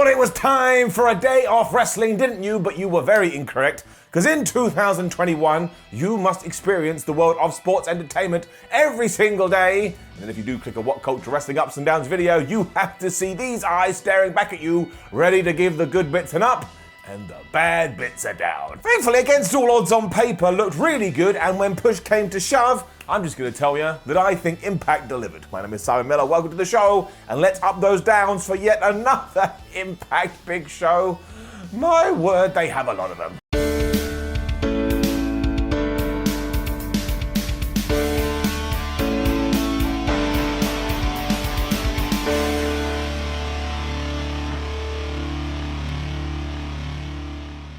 thought it was time for a day off wrestling, didn't you? But you were very incorrect. Because in 2021, you must experience the world of sports entertainment every single day. And if you do click a What Culture Wrestling Ups and Downs video, you have to see these eyes staring back at you, ready to give the good bits an up and the bad bits are down. Thankfully, Against All Odds on paper looked really good, and when push came to shove, I'm just going to tell you that I think Impact delivered. My name is Simon Miller, welcome to the show, and let's up those downs for yet another Impact big show. My word, they have a lot of them.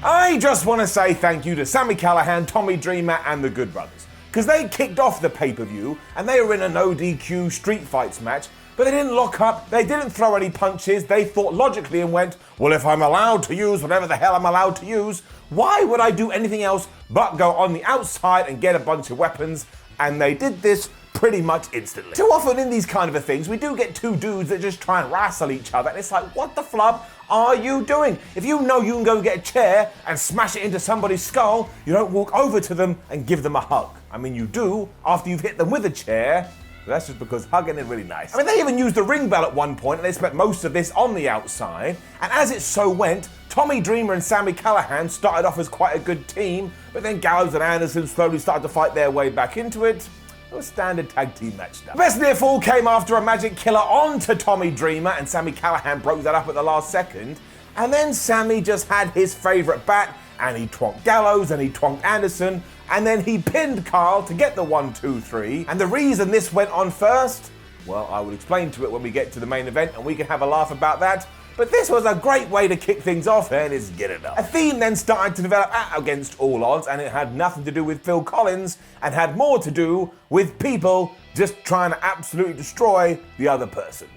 I just want to say thank you to Sami Callihan, Tommy Dreamer, and the Good Brothers. Because they kicked off the pay-per-view, and they were in a no DQ street fights match, but they didn't lock up, they didn't throw any punches, they thought logically and went, well, if I'm allowed to use whatever the hell I'm allowed to use, why would I do anything else but go on the outside and get a bunch of weapons? And they did this pretty much instantly. Too often in these kind of things, we do get two dudes that just try and wrestle each other, and it's like, what the flub are you doing? If you know you can go get a chair and smash it into somebody's skull, you don't walk over to them and give them a hug. I mean, you do after you've hit them with a chair, but that's just because hugging is really nice. I mean, they even used a ring bell at one point, and they spent most of this on the outside, and as it so went, Tommy Dreamer and Sami Callihan started off as quite a good team, but then Gallows and Anderson slowly started to fight their way back into it. A standard tag team match now. The best near fall came after a magic killer onto Tommy Dreamer, and Sami Callihan broke that up at the last second. And then Sami just had his favourite bat, and he twonked Gallows and he twonked Anderson, and then he pinned Carl to get the 1, 2, 3. And the reason this went on first, well, I will explain to it when we get to the main event, and we can have a laugh about that. But this was a great way to kick things off, and it's get it up. A theme then started to develop at Against All Odds, and it had nothing to do with Phil Collins, and had more to do with people just trying to absolutely destroy the other person.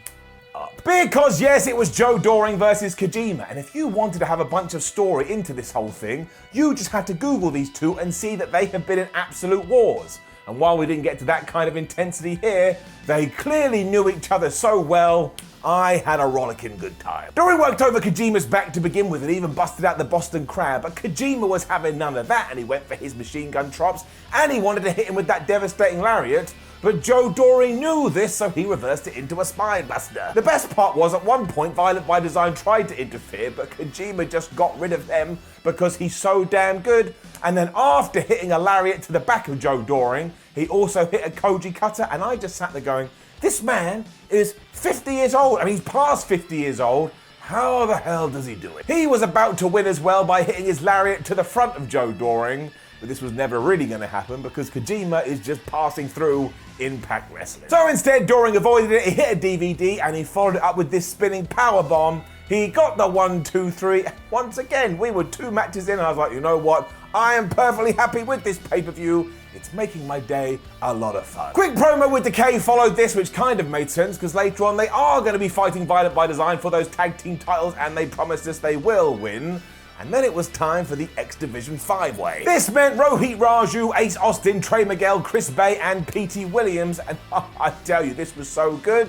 Because yes, it was Joe Doering versus Kojima, and if you wanted to have a bunch of story into this whole thing, you just had to Google these two and see that they have been in absolute wars. And while we didn't get to that kind of intensity here, they clearly knew each other so well, I had a rollicking good time. Doering worked over Kojima's back to begin with and even busted out the Boston Crab, but Kojima was having none of that, and he went for his machine gun chops, and he wanted to hit him with that devastating lariat, but Joe Doering knew this, so he reversed it into a spine buster. The best part was, at one point, Violent by Design tried to interfere, but Kojima just got rid of them because he's so damn good. And then after hitting a lariat to the back of Joe Doering, he also hit a Koji cutter, and I just sat there going, this man is 50 years old. I mean, he's past 50 years old. How the hell does he do it? He was about to win as well by hitting his lariat to the front of Joe Doering, but this was never really going to happen because Kojima is just passing through Impact Wrestling. So instead, Doering avoided it, he hit a DVD, and he followed it up with this spinning power bomb. He got the 1, 2, 3. Once again, we were 2 matches in, and I was like, you know what? I am perfectly happy with this pay-per-view. It's making my day a lot of fun. Quick promo with Decay followed this, which kind of made sense, because later on they are going to be fighting Violent by Design for those tag team titles, and they promised us they will win. And then it was time for the X Division 5-way. This meant Rohit Raju, Ace Austin, Trey Miguel, Chris Bay, and P.T. Williams, and I tell you, this was so good.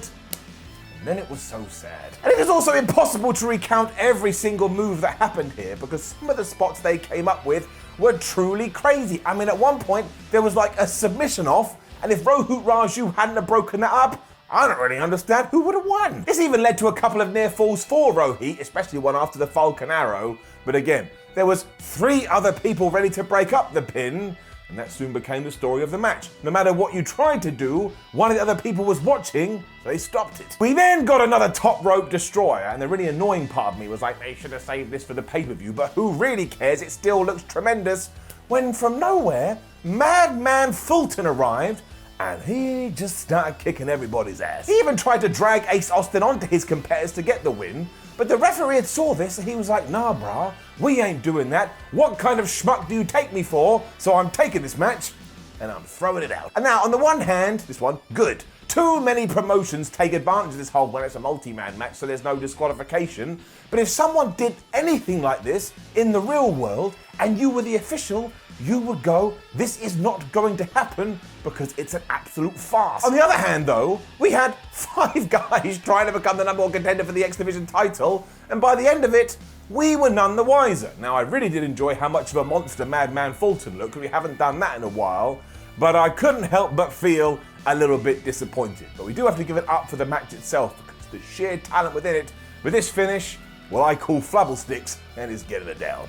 And then it was so sad. And it is also impossible to recount every single move that happened here, because some of the spots they came up with were truly crazy. I mean, at one point, there was like a submission off, and if Rohit Raju hadn't have broken that up, I don't really understand who would have won. This even led to a couple of near falls for Rohit, especially one after the Falcon Arrow. But again, there was 3 other people ready to break up the pin, and that soon became the story of the match. No matter what you tried to do, one of the other people was watching, so they stopped it. We then got another top rope destroyer, and the really annoying part of me was like, they should have saved this for the pay-per-view, but who really cares? It still looks tremendous. When from nowhere, Madman Fulton arrived, and he just started kicking everybody's ass. He even tried to drag Ace Austin onto his competitors to get the win, but the referee had saw this and he was like, nah brah, we ain't doing that. What kind of schmuck do you take me for? So I'm taking this match and I'm throwing it out. And now, on the one hand, this one, good. Too many promotions take advantage of this whole, well, it's a multi-man match, so there's no disqualification. But if someone did anything like this in the real world and you were the official, you would go, this is not going to happen because it's an absolute farce. On the other hand, though, we had 5 guys trying to become the number 1 contender for the X Division title, and by the end of it, we were none the wiser. Now, I really did enjoy how much of a monster Madman Fulton looked, because we haven't done that in a while, but I couldn't help but feel a little bit disappointed. But we do have to give it up for the match itself, because the sheer talent within it, with this finish, well, I call flubblesticks, and is getting it down.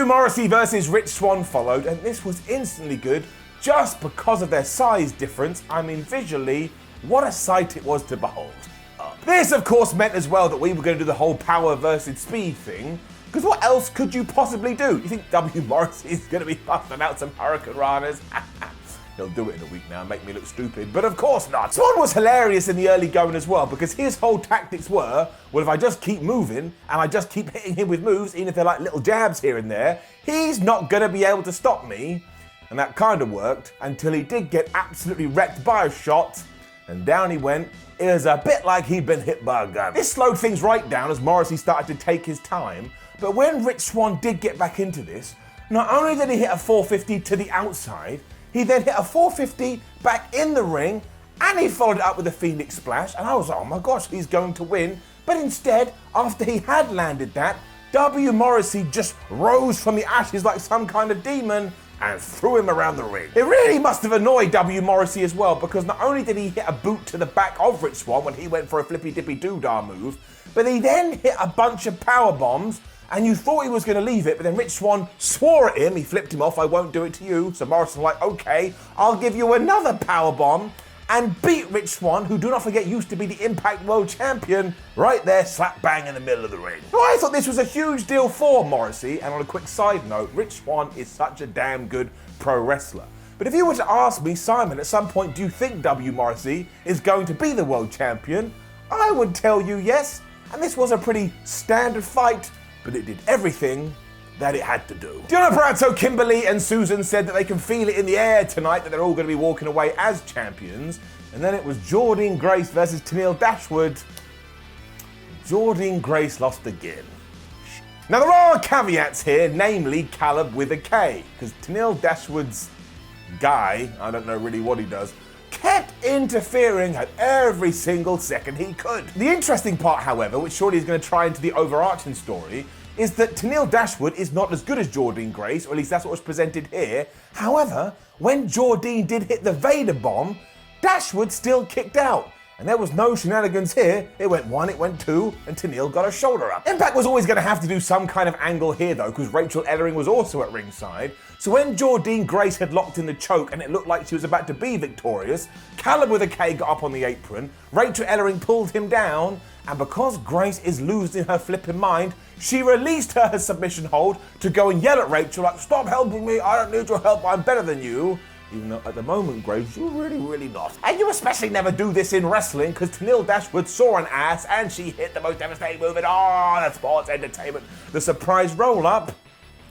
Morrissey versus Rich Swann followed, and this was instantly good, just because of their size difference. I mean, visually, what a sight it was to behold. This, of course, meant as well that we were going to do the whole power versus speed thing, because what else could you possibly do? You think Morrissey is going to be busting out some Hurricane Ranas? He'll do it in a week now and make me look stupid, but of course not. Swann was hilarious in the early going as well, because his whole tactics were, well, if I just keep moving and I just keep hitting him with moves, even if they're like little jabs here and there, he's not going to be able to stop me. And that kind of worked until he did get absolutely wrecked by a shot, and down he went. It was a bit like he'd been hit by a gun. This slowed things right down as Morrissey started to take his time, but when Rich Swann did get back into this, not only did he hit a 450 to the outside, he then hit a 450 back in the ring, and he followed it up with a Phoenix Splash, and I was like, oh my gosh, he's going to win. But instead, after he had landed that, Morrissey just rose from the ashes like some kind of demon and threw him around the ring. It really must have annoyed Morrissey as well, because not only did he hit a boot to the back of Rich Swann when he went for a flippy dippy doodah move, but he then hit a bunch of power bombs, and you thought he was going to leave it, but then Rich Swann swore at him. He flipped him off. I won't do it to you. So Morrison was like, okay, I'll give you another power bomb, and beat Rich Swann, who, do not forget, used to be the Impact World Champion, right there, slap bang in the middle of the ring. So I thought this was a huge deal for Morrissey, and on a quick side note, Rich Swann is such a damn good pro wrestler. But if you were to ask me, Simon, at some point, do you think Morrissey is going to be the world champion? I would tell you yes, and this was a pretty standard fight, but it did everything that it had to do. Gianna Prato, Kimberly and Susan said that they can feel it in the air tonight, that they're all going to be walking away as champions. And then it was Jordynne Grace versus Tenille Dashwood. Jordynne Grace lost again. Now there are caveats here, namely Caleb with a K, because Tenille Dashwood's guy, I don't know really what he does, kept interfering at every single second he could. The interesting part, however, which surely is going to tie into the overarching story, is that Tenille Dashwood is not as good as Jordynne Grace, or at least that's what was presented here. However, when Jordynne did hit the Vader bomb, Dashwood still kicked out. And there was no shenanigans here. It went 1, it went 2, and Tenille got a shoulder up. Impact was always going to have to do some kind of angle here, though, because Rachel Ellering was also at ringside. So when Jordynne Grace had locked in the choke and it looked like she was about to be victorious, Caleb with a K got up on the apron, Rachel Ellering pulled him down, and because Grace is losing her flipping mind, she released her submission hold to go and yell at Rachel like, stop helping me, I don't need your help, I'm better than you. Even though at the moment, Grace, you're really not. And you especially never do this in wrestling, because Tenille Dashwood saw an ass and she hit the most devastating move in all the sports entertainment, the surprise roll-up,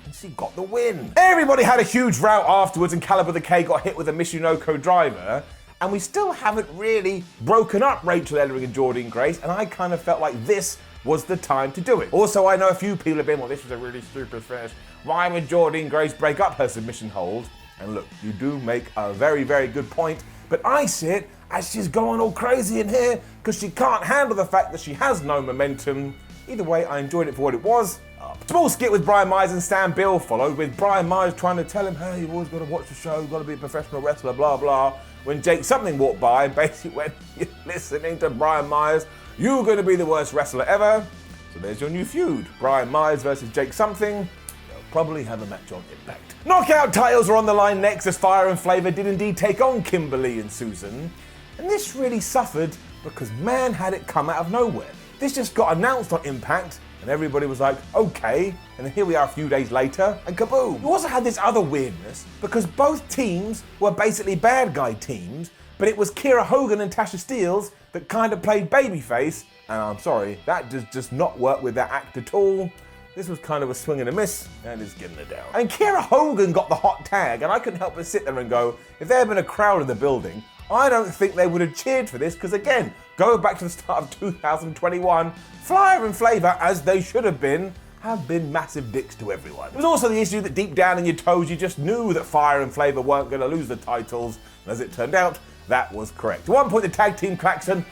and she got the win. Everybody had a huge rout afterwards, and Caleb with a K got hit with a Michinoku driver, and we still haven't really broken up Rachel Ellering and Jordynne Grace, and I kind of felt like this was the time to do it. Also, I know a few people have been, well, this was a really stupid finish. Why would Jordynne Grace break up her submission hold? And look, you do make a very, very good point, but I see it as she's going all crazy in here because she can't handle the fact that she has no momentum. Either way, I enjoyed it for what it was. Small skit with Brian Myers and Sam Bill followed, with Brian Myers trying to tell him, hey, you've always got to watch the show, you've got to be a professional wrestler, blah, blah. When Jake Something walked by and basically went, you're listening to Brian Myers, you're going to be the worst wrestler ever. So there's your new feud, Brian Myers versus Jake Something. They'll probably have a match on Impact. Knockout titles are on the line next, as Fire and Flavor did indeed take on Kimberly and Susan. And this really suffered because man had it come out of nowhere. This just got announced on Impact and everybody was like, okay. And then here we are a few days later and kaboom. You also had this other weirdness because both teams were basically bad guy teams, but it was Kiera Hogan and Tasha Steelz that kind of played babyface. And I'm sorry, that does just not work with that act at all. This was kind of a swing and a miss, and it's getting it down. And Kiera Hogan got the hot tag, and I couldn't help but sit there and go, if there had been a crowd in the building, I don't think they would have cheered for this because, again, go back to the start of 2021, Flyer and Flavor, as they should have been massive dicks to everyone. It was also the issue that deep down in your toes you just knew that Fire and Flavor weren't going to lose the titles, and as it turned out, that was correct. At one point the tag team klaxon,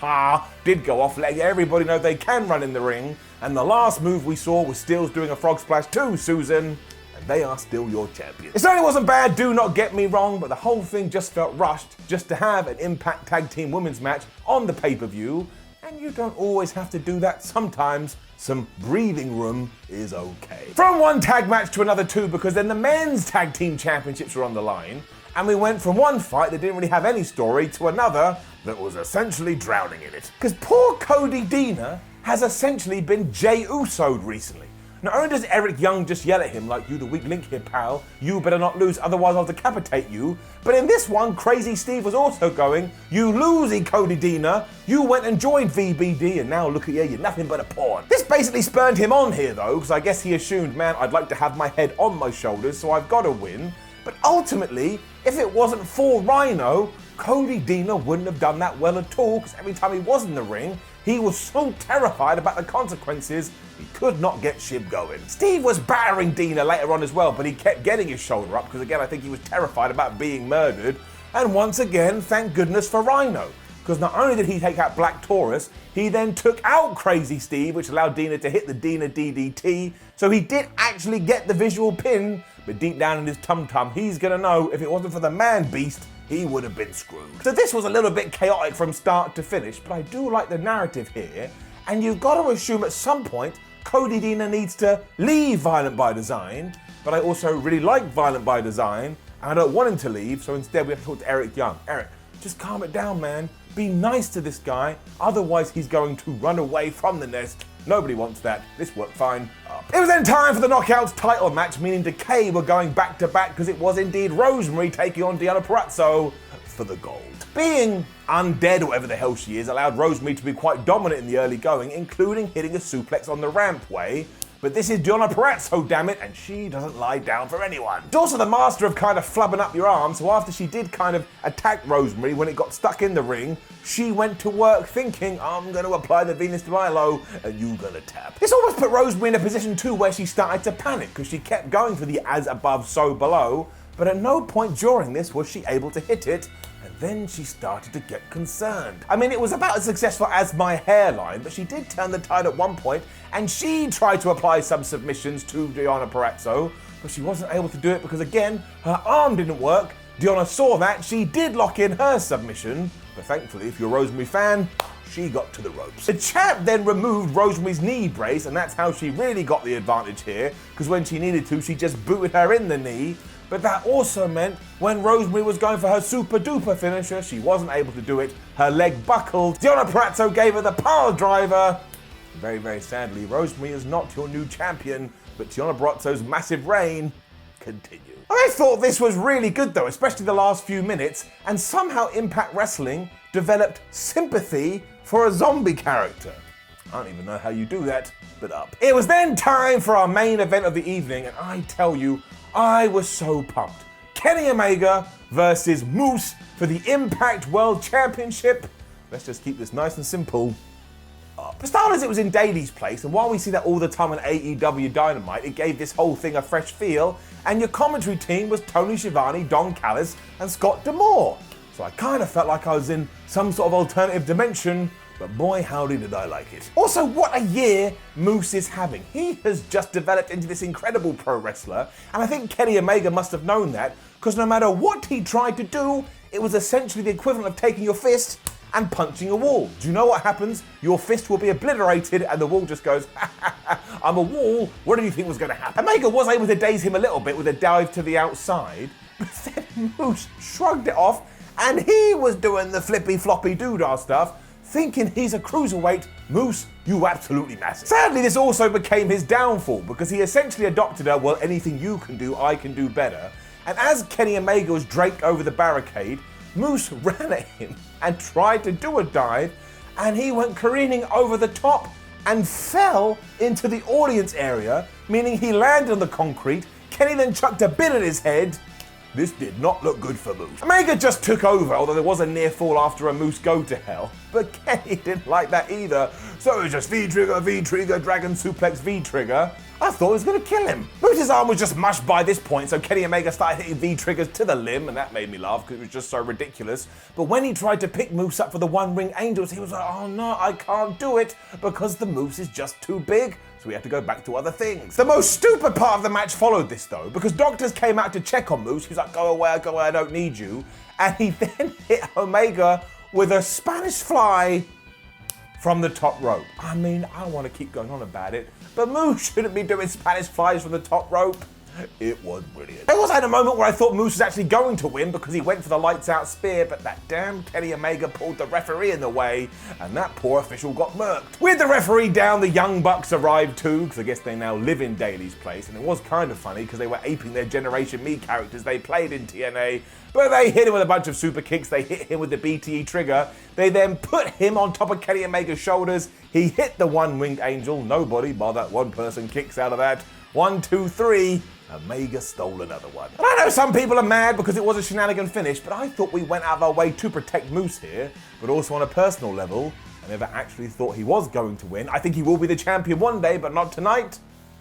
did go off, letting everybody know they can run in the ring, and the last move we saw was Steels doing a frog splash to Susan, and they are still your champions. It certainly wasn't bad, do not get me wrong, but the whole thing just felt rushed just to have an Impact Tag Team Women's match on the pay-per-view, and you don't always have to do that. Sometimes some breathing room is okay. From one tag match to another too, because then the men's tag team championships were on the line, and we went from one fight that didn't really have any story to another that was essentially drowning in it. Because poor Cody Deaner has essentially been Jey Uso'd recently. Not only does Eric Young just yell at him like, "You the weak link here, pal, you better not lose, otherwise I'll decapitate you," but in this one, Crazy Steve was also going, "You losey, Cody Deaner, you went and joined VBD and now look at you, you're nothing but a pawn." This basically spurned him on here though, because I guess he assumed, man, I'd like to have my head on my shoulders, so I've got to win. But ultimately, if it wasn't for Rhino, Cody Deaner wouldn't have done that well at all, because every time he was in the ring, he was so terrified about the consequences, he could not get Shib going. Steve was battering Deaner later on as well, but he kept getting his shoulder up, because again, I think he was terrified about being murdered. And once again, thank goodness for Rhino, because not only did he take out Black Taurus, he then took out Crazy Steve, which allowed Deaner to hit the Deaner DDT, so he did actually get the visual pin, but deep down in his tum-tum, he's gonna know if it wasn't for the man-beast, he would have been screwed. So this was a little bit chaotic from start to finish, but I do like the narrative here, and you've got to assume at some point Cody Deaner needs to leave Violent by Design, but I also really like Violent by Design, and I don't want him to leave, so instead we have to talk to Eric Young. Eric, just calm it down, man. Be nice to this guy, otherwise he's going to run away from the nest. Nobody wants that. This worked fine. It was then time for the Knockouts title match, meaning Decay were going back to back because it was indeed Rosemary taking on Deonna Purrazzo for the gold. Being undead or whatever the hell she is allowed Rosemary to be quite dominant in the early going, including hitting a suplex on the rampway. But this is Deonna Purrazzo, damn it, and she doesn't lie down for anyone. She's also the master of kind of flubbing up your arm, so after she did kind of attack Rosemary when it got stuck in the ring, she went to work thinking, I'm going to apply the Venus de Milo, and you're going to tap. This almost put Rosemary in a position too where she started to panic, because she kept going for the as above, so below, but at no point during this was she able to hit it, and then she started to get concerned. I mean, it was about as successful as my hairline, but she did turn the tide at one point, and she tried to apply some submissions to Deonna Purrazzo, but she wasn't able to do it because, again, her arm didn't work. Deonna saw that, she did lock in her submission, but thankfully, if you're a Rosemary fan, she got to the ropes. The champ then removed Rosemary's knee brace, and that's how she really got the advantage here, because when she needed to, she just booted her in the knee. But that also meant when Rosemary was going for her super duper finisher, she wasn't able to do it. Her leg buckled. Deonna Purrazzo gave her the power driver. Very, very sadly, Rosemary is not your new champion, but Deonna Purrazzo's massive reign continues. I thought this was really good though, especially the last few minutes, and somehow Impact Wrestling developed sympathy for a zombie character. I don't even know how you do that, but up. It was then time for our main event of the evening, and I tell you, I was so pumped. Kenny Omega versus Moose for the Impact World Championship. Let's just keep this nice and simple. For starters, it was in Daily's place, and while we see that all the time on AEW Dynamite, it gave this whole thing a fresh feel, and your commentary team was Tony Schiavone, Don Callis, and Scott D'Amore. So I kind of felt like I was in some sort of alternative dimension, but boy howdy did I like it. Also, what a year Moose is having. He has just developed into this incredible pro wrestler, and I think Kenny Omega must have known that, because no matter what he tried to do, it was essentially the equivalent of taking your fist and punching a wall. Do you know what happens? Your fist will be obliterated and the wall just goes, I'm a wall, what did you think was going to happen? Omega was able to daze him a little bit with a dive to the outside, but then Moose shrugged it off and he was doing the flippy floppy doodah stuff, thinking he's a cruiserweight. Moose, you absolutely massive. Sadly, this also became his downfall because he essentially adopted a, well, anything you can do, I can do better. And as Kenny Omega was draped over the barricade, Moose ran at him and tried to do a dive, and he went careening over the top and fell into the audience area, meaning he landed on the concrete. Kenny then chucked a bin at his head, This did not look good for Moose. Omega just took over, although there was a near fall after a Moose go to hell. But Kenny didn't like that either. So it was just V-trigger, dragon suplex, V-trigger. I thought it was going to kill him. Moose's arm was just mushed by this point, so Kenny Omega started hitting V-triggers to the limb, and that made me laugh because it was just so ridiculous. But when he tried to pick Moose up for the one-ring angels, he was like, oh no, I can't do it because the Moose is just too big. So we have to go back to other things. The most stupid part of the match followed this though, because doctors came out to check on Moose. He was like, go away, I don't need you. And he then hit Omega with a Spanish fly from the top rope. I mean, I don't want to keep going on about it, but Moose shouldn't be doing Spanish flies from the top rope. It was brilliant. I also had a moment where I thought Moose was actually going to win because he went for the lights out spear, but that damn Kenny Omega pulled the referee in the way, and that poor official got murked. With the referee down, the Young Bucks arrived too, because I guess they now live in Daly's place, and it was kind of funny because they were aping their Generation Me characters they played in TNA, but they hit him with a bunch of super kicks, they hit him with the BTE trigger, they then put him on top of Kenny Omega's shoulders, he hit the one-winged angel, nobody bar that one person kicks out of that. 1, 2, 3, Omega stole another one. And I know some people are mad because it was a shenanigan finish, but I thought we went out of our way to protect Moose here, but also on a personal level, I never actually thought he was going to win. I think he will be the champion one day, but not tonight.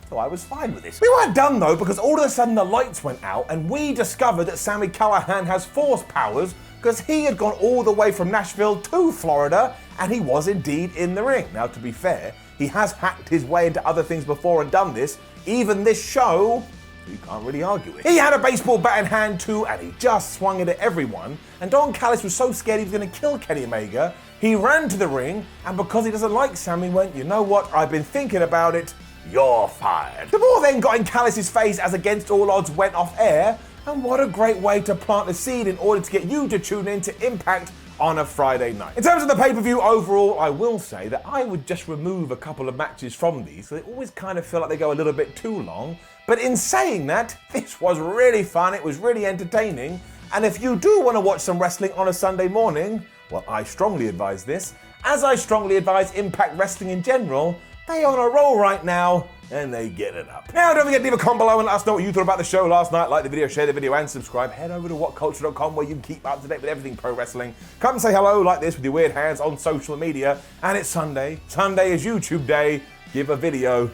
So I was fine with this. We weren't done though, because all of a sudden the lights went out and we discovered that Sami Callihan has force powers because he had gone all the way from Nashville to Florida and he was indeed in the ring. Now, to be fair, he has hacked his way into other things before and done this. Even this show, you can't really argue it. He had a baseball bat in hand too, and he just swung it at everyone. And Don Callis was so scared he was going to kill Kenny Omega, he ran to the ring, and because he doesn't like Sami, went, you know what, I've been thinking about it, you're fired. The ball then got in Callis' face as Against All Odds went off air, and what a great way to plant a seed in order to get you to tune in to Impact on a Friday night. In terms of the pay-per-view overall, I will say that I would just remove a couple of matches from these, so they always kind of feel like they go a little bit too long. But in saying that, this was really fun, it was really entertaining, and if you do want to watch some wrestling on a Sunday morning, well, I strongly advise this, as I strongly advise Impact Wrestling in general. They are on a roll right now, and they get it up. Now, don't forget to leave a comment below and let us know what you thought about the show last night. Like the video, share the video, and subscribe. Head over to whatculture.com where you can keep up to date with everything pro wrestling. Come and say hello like this with your weird hands on social media. And it's Sunday. Sunday is YouTube day. Give a video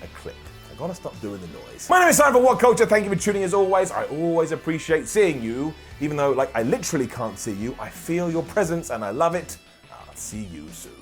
a click. I gotta stop doing the noise. My name is Simon for What Culture. Thank you for tuning as always. I always appreciate seeing you. Even though, like, I literally can't see you, I feel your presence and I love it. I'll see you soon.